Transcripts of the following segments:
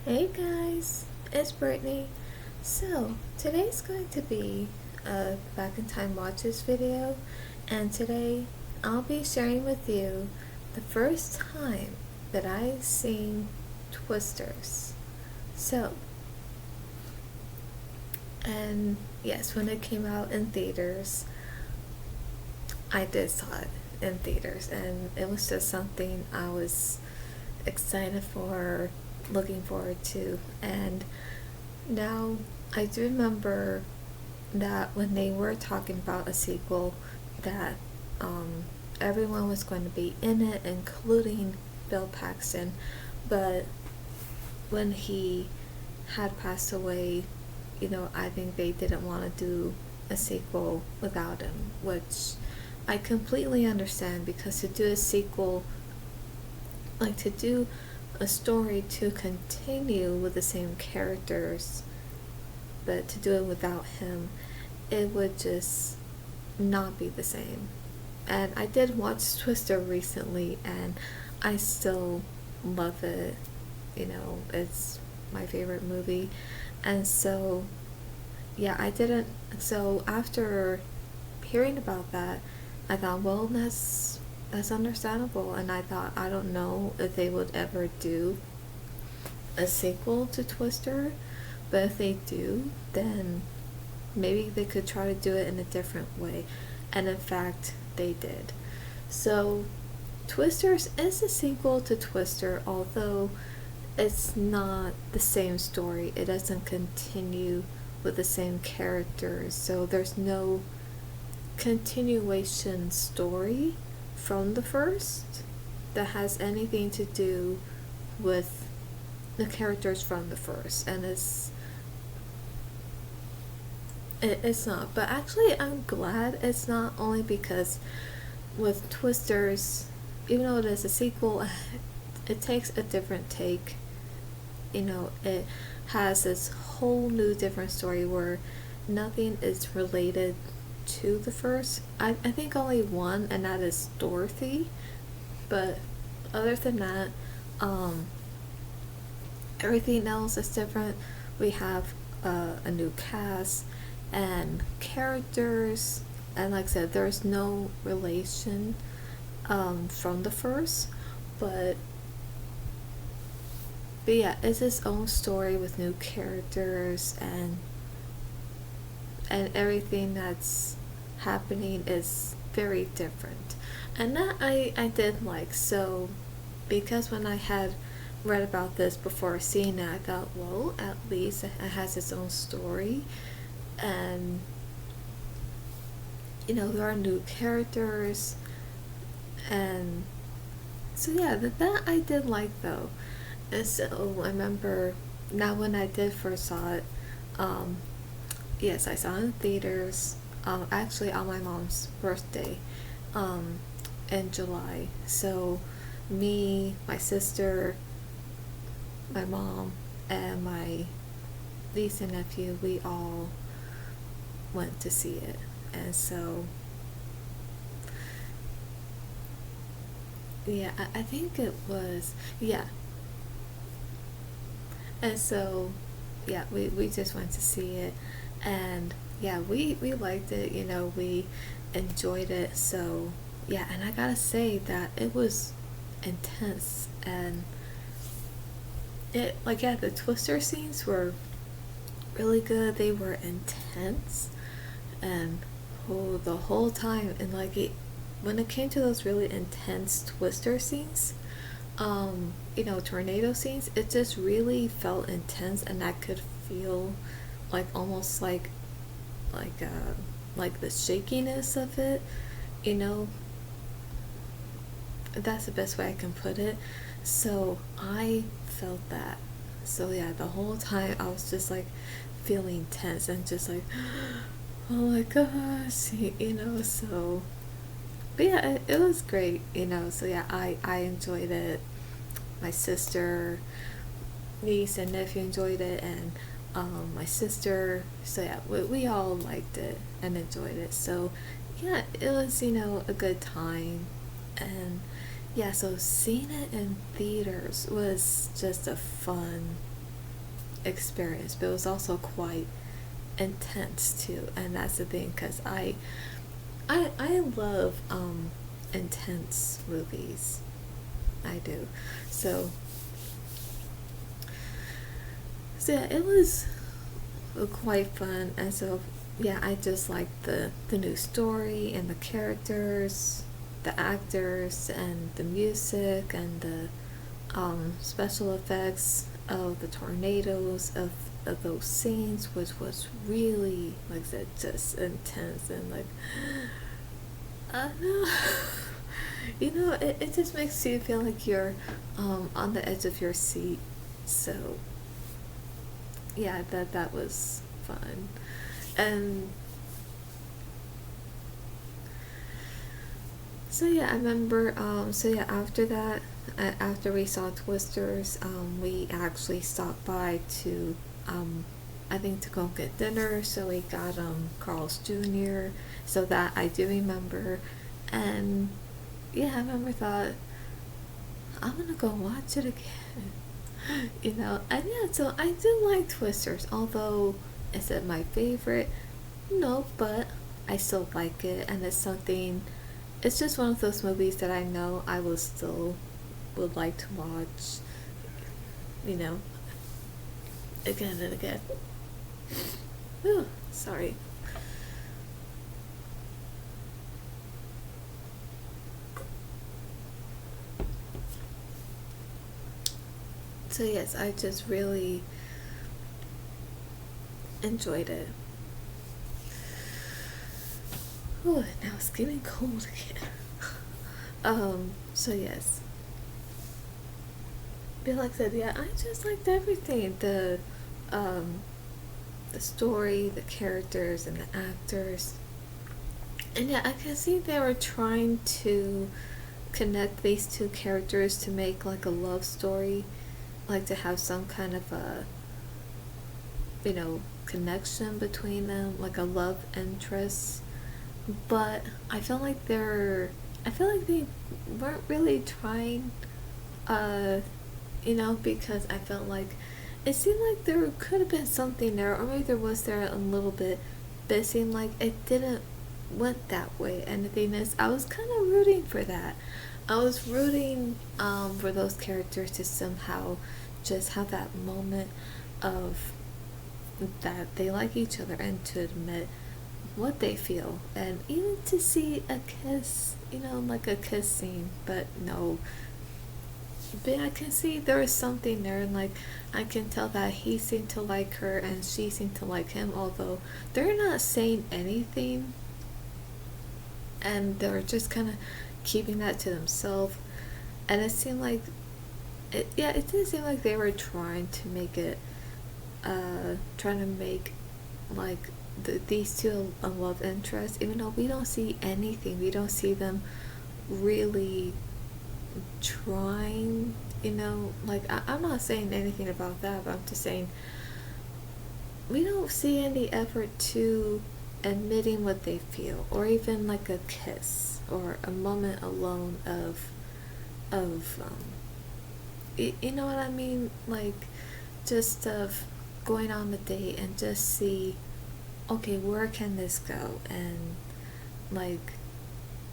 Hey guys, it's Brittany. So, today's going to be a Back in Time Watches video, and today I'll be sharing with you the first time that I've seen Twisters. So, and yes, when it came out in theaters, I did saw it in theaters, and it was just something I was excited for, looking forward to. And now I do remember that when they were talking about a sequel, that everyone was going to be in it, including Bill Paxton. But when he had passed away, I think they didn't want to do a sequel without him, which I completely understand, because to do a sequel, like to do a story to continue with the same characters, but to do it without him, it would just not be the same. And I did watch Twister recently, and I still love it. It's my favorite movie. And so, yeah, I didn't. So after hearing about that, I thought, well, that's understandable. And I thought, I don't know if they would ever do a sequel to Twister, but if they do, then maybe they could try to do it in a different way. And in fact, they did. So, Twisters is a sequel to Twister, although it's not the same story. It doesn't continue with the same characters, so there's no continuation story from the first that has anything to do with the characters from the first. And it's not. But actually, I'm glad it's not, only because with Twisters, even though it is a sequel, it takes a different take. It has this whole new different story where nothing is related to the first. I think only one, and that is Dorothy. But other than that, everything else is different. We have a new cast and characters, and like I said, there's no relation from the first, but yeah, it's its own story with new characters, and everything that's happening is very different. And that I did like. So because when I had read about this before seeing it, I thought, well, at least it has its own story, and there are new characters, and so yeah, that I did like though. And so I remember, now when I did first saw it, yes, I saw it in theaters, actually on my mom's birthday, in July. So me, my sister, my mom, and my niece and nephew, we all went to see it. And so, yeah, I think it was, yeah. And so, yeah, we just went to see it. And yeah, we liked it, we enjoyed it. So, yeah, and I gotta say that it was intense. And yeah, the Twister scenes were really good. They were intense, and the whole time. And when it came to those really intense Twister scenes, tornado scenes, it just really felt intense, and I could feel almost like the shakiness of it. you know that's the best way I can put it. So I felt that. So yeah, the whole time I was just feeling tense and just oh my gosh, so. But yeah, it was great. So yeah, I enjoyed it. My sister, niece, and nephew enjoyed it, and my sister. So yeah, we all liked it and enjoyed it. So yeah, it was a good time. And yeah, so seeing it in theaters was just a fun experience, but it was also quite intense too. And that's the thing, because I love intense movies. I do. So yeah, it was quite fun. And so yeah, I just like the new story and the characters, the actors, and the music, and the special effects of the tornadoes, of those scenes, which was really, like I said, just intense. And like, I know. It just makes you feel like you're on the edge of your seat. So yeah, that was fun. And so yeah, I remember. So yeah, after that, after we saw Twisters, we actually stopped by to, I think, to go get dinner. So we got Carl's Jr. So that I do remember. And yeah, I remember thought, I'm gonna go watch it again. And yeah, so I do like Twisters, although is it my favorite? No, but I still like it, and it's something. It's just one of those movies that I know I will still would like to watch. You know, again and again. Ooh, sorry. So yes, I just really enjoyed it. Ooh, now it's getting cold again. So yes. But like I said, yeah, I just liked everything. The story, the characters, and the actors. And yeah, I can see they were trying to connect these two characters to make like a love story, like to have some kind of a, connection between them, like a love interest. But I feel like they weren't really trying, uh, because I felt like it seemed like there could have been something there, or maybe there was there a little bit, but it seemed like it didn't went that way. And the thing is, I was kind of rooting for that. I was rooting for those characters to somehow just have that moment of that they like each other, and to admit what they feel, and even to see a kiss, like a kiss scene. But no, but I can see there is something there, and like I can tell that he seemed to like her and she seemed to like him, although they're not saying anything, and they're just kind of keeping that to themselves. And it seemed like it did seem like they were trying to make it, trying to make like these two a love interest, even though we don't see anything. We don't see them really trying, like I'm not saying anything about that, but I'm just saying we don't see any effort to admitting what they feel, or even like a kiss or a moment alone of you know what I mean, like just of going on the date and just see, okay, where can this go? And like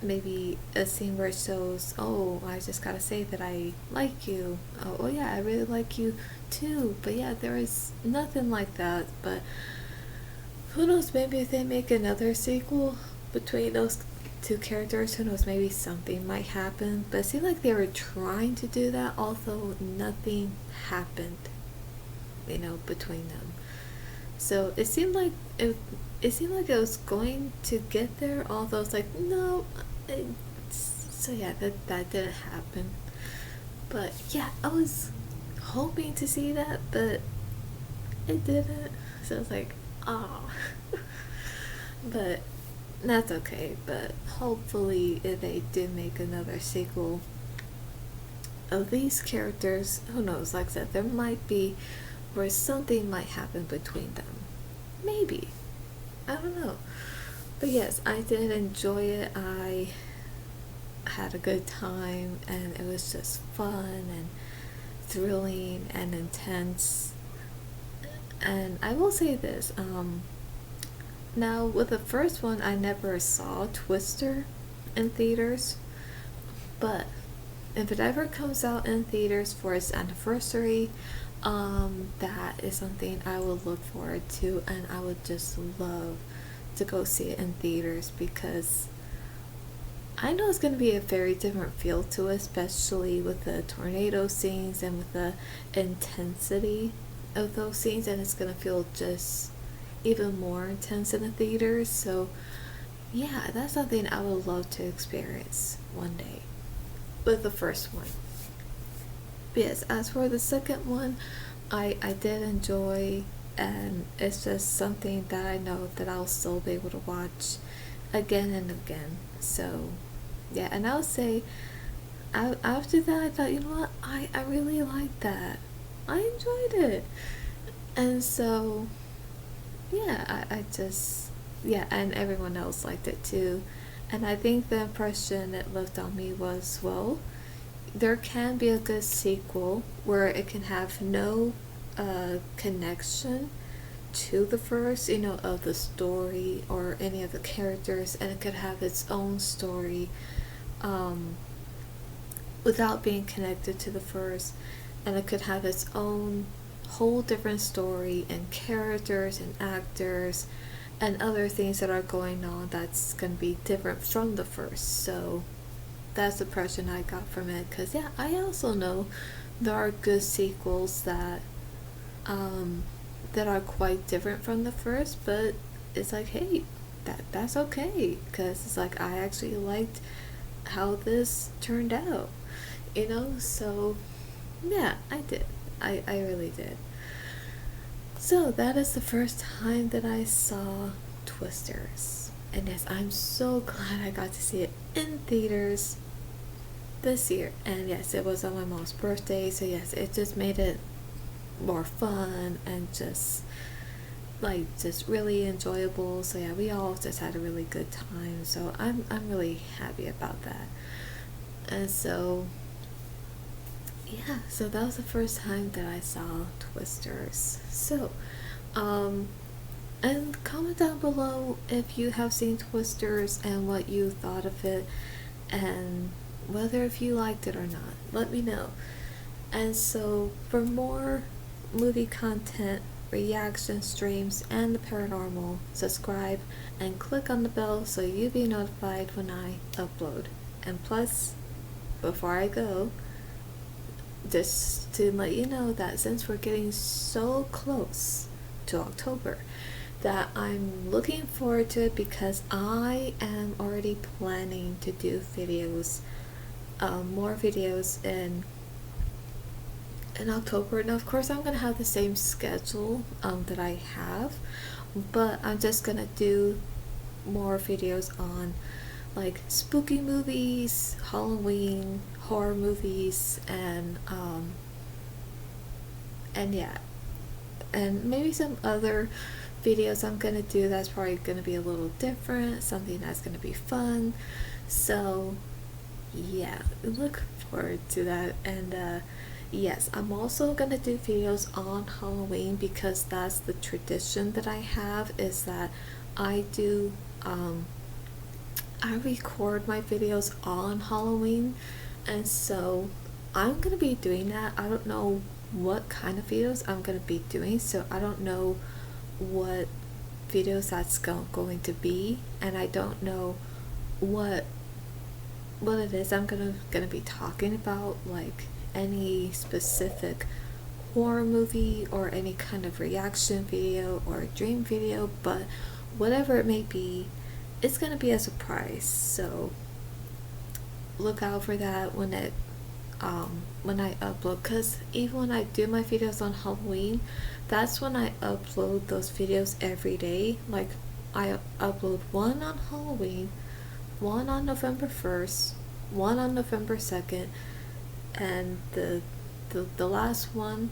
maybe a scene where it shows, oh, I just gotta say that I like you. Oh yeah, I really like you too. But yeah, there is nothing like that. But who knows, maybe if they make another sequel between those two characters, who knows, maybe something might happen. But it seemed like they were trying to do that, although nothing happened, between them. So it seemed like it was going to get there, although it's like no. So yeah, that didn't happen. But yeah, I was hoping to see that, but it didn't. So I was like, oh. But that's okay. But hopefully, if they do make another sequel of these characters, who knows? Like I said, there might be where something might happen between them. Maybe. I don't know. But yes, I did enjoy it. I had a good time, and it was just fun and thrilling and intense. And I will say this, now with the first one, I never saw Twister in theaters, but if it ever comes out in theaters for its anniversary, that is something I would look forward to, and I would just love to go see it in theaters, because I know it's going to be a very different feel to it, especially with the tornado scenes and with the intensity of those scenes, and it's going to feel just even more intense in the theaters. So yeah, that's something I would love to experience one day with the first one. But yes, as for the second one, I did enjoy, and it's just something that I know that I'll still be able to watch again and again. So yeah, and I'll say, after that I thought, you know what, I really liked that. I enjoyed it. And so yeah, I just, yeah, and everyone else liked it too. And I think the impression it left on me was, well, there can be a good sequel where it can have no connection to the first, of the story or any of the characters, and it could have its own story, um, without being connected to the first, and it could have its own whole different story and characters and actors and other things that are going on that's going to be different from the first. So that's the impression I got from it. Because yeah, I also know there are good sequels that are quite different from the first, but it's like, hey, that's okay, because it's like I actually liked how this turned out, So yeah, I did. I really did. So that is the first time that I saw Twisters. And yes, I'm so glad I got to see it in theaters this year. And yes, it was on my mom's birthday, so yes, it just made it more fun and just really enjoyable. So yeah, we all just had a really good time. So I'm really happy about that. And so yeah, so that was the first time that I saw Twisters. So, and comment down below if you have seen Twisters and what you thought of it, and whether if you liked it or not. Let me know. And so, for more movie content, reaction streams, and the paranormal, subscribe and click on the bell so you'll be notified when I upload. And plus, before I go, just to let you know that since we're getting so close to October, that I'm looking forward to it, because I am already planning to do videos, more videos in October. Now, of course, I'm gonna have the same schedule that I have, but I'm just gonna do more videos on like spooky movies, Halloween, horror movies, and yeah, and maybe some other videos I'm gonna do that's probably gonna be a little different, something that's gonna be fun. So yeah, look forward to that. And yes, I'm also gonna do videos on Halloween, because that's the tradition that I have, is that I do I record my videos on Halloween, and so I'm gonna be doing that. I don't know what kind of videos I'm gonna be doing, so I don't know what videos that's going to be, and I don't know what it is I'm gonna be talking about, like any specific horror movie or any kind of reaction video or dream video, but whatever it may be, it's gonna be a surprise. So look out for that when I upload, because even when I do my videos on Halloween, that's when I upload those videos every day. Like, I upload one on Halloween, one on November 1st, one on November 2nd, and the last one,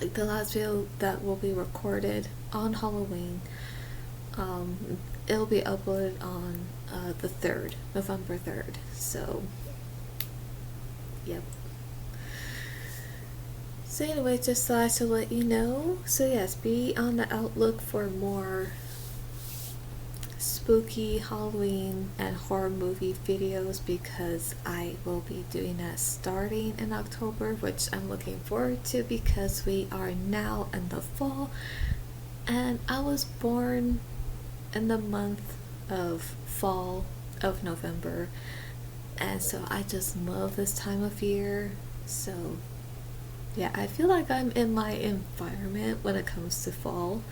like the last video that will be recorded on Halloween, it'll be uploaded on the 3rd, November 3rd. So yep. So anyway, just thought to let you know. So yes, be on the outlook for more spooky Halloween and horror movie videos, because I will be doing that starting in October, which I'm looking forward to because we are now in the fall, and I was born in the month of fall of November, and so I just love this time of year. So yeah, I feel like I'm in my environment when it comes to fall.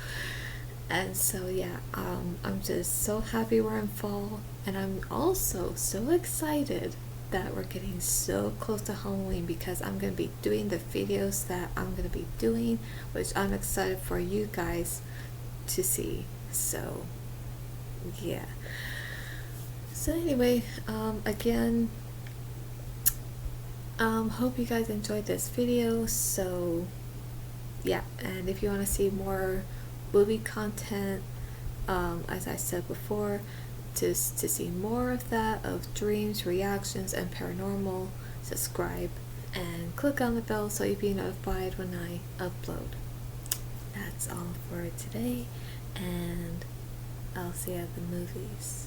And so yeah, I'm just so happy we're in fall, and I'm also so excited that we're getting so close to Halloween, because I'm gonna be doing the videos that I'm gonna be doing, which I'm excited for you guys to see. So yeah. So anyway, again, hope you guys enjoyed this video. So yeah, and if you want to see more movie content, as I said before, to see more of that, of dreams, reactions, and paranormal, subscribe and click on the bell so you'll be notified when I upload. That's all for today, and I'll see you at the movies.